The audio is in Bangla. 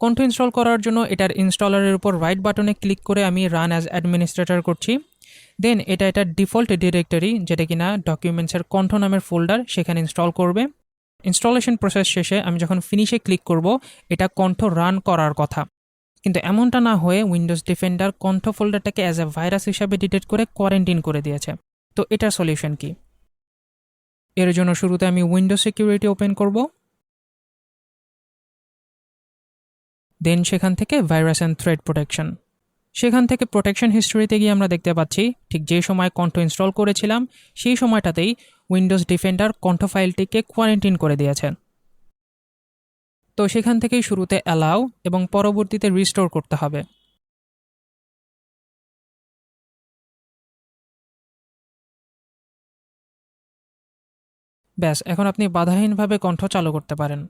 কন্ঠো ইনস্টল করার জন্য এটার ইনস্টলারের উপর রাইট বাটনে ক্লিক করে আমি রান অ্যাজ অ্যাডমিনিস্ট্রেটর করছি। দেন এটার ডিফল্ট ডিরেক্টরি, যেটা কিনা ডকুমেন্টসের কন্ঠো নামের ফোল্ডার, সেখানে ইনস্টল করবে। ইনস্টলেশন প্রসেস শেষে আমি যখন ফিনিশে ক্লিক করব, এটা কন্ঠো রান করার কথা, কিন্তু এমনটা না হয়ে উইন্ডোজ ডিফেন্ডার কন্ঠো ফোল্ডারটাকে অ্যাজ এ ভাইরাস হিসাবে ডিটেক্ট করে কোয়ারেন্টাইন করে দিয়েছে। তো এটার সলিউশন কি? এর জন্য শুরুতে আমি উইন্ডোজ সিকিউরিটি ওপেন করব, দেন সেখান থেকে ভাইরাস অ্যান্ড থ্রেড প্রোটেকশন। সেখান থেকে প্রোটেকশন হিস্ট্রিতে গিয়ে আমরা দেখতে পাচ্ছি ঠিক যে সময় কন্ঠো ইনস্টল করেছিলাম সেই সময়টাতেই উইন্ডোজ ডিফেন্ডার কন্ঠো ফাইলটিকে কোয়ারেন্টাইন করে দিয়েছে। তো সেখান থেকেই শুরুতে অ্যালাউ এবং পরবর্তীতে রিস্টোর করতে হবে। ব্যাস, এখন আপনি বাধাহীনভাবে কন্ঠো চালু করতে পারেন।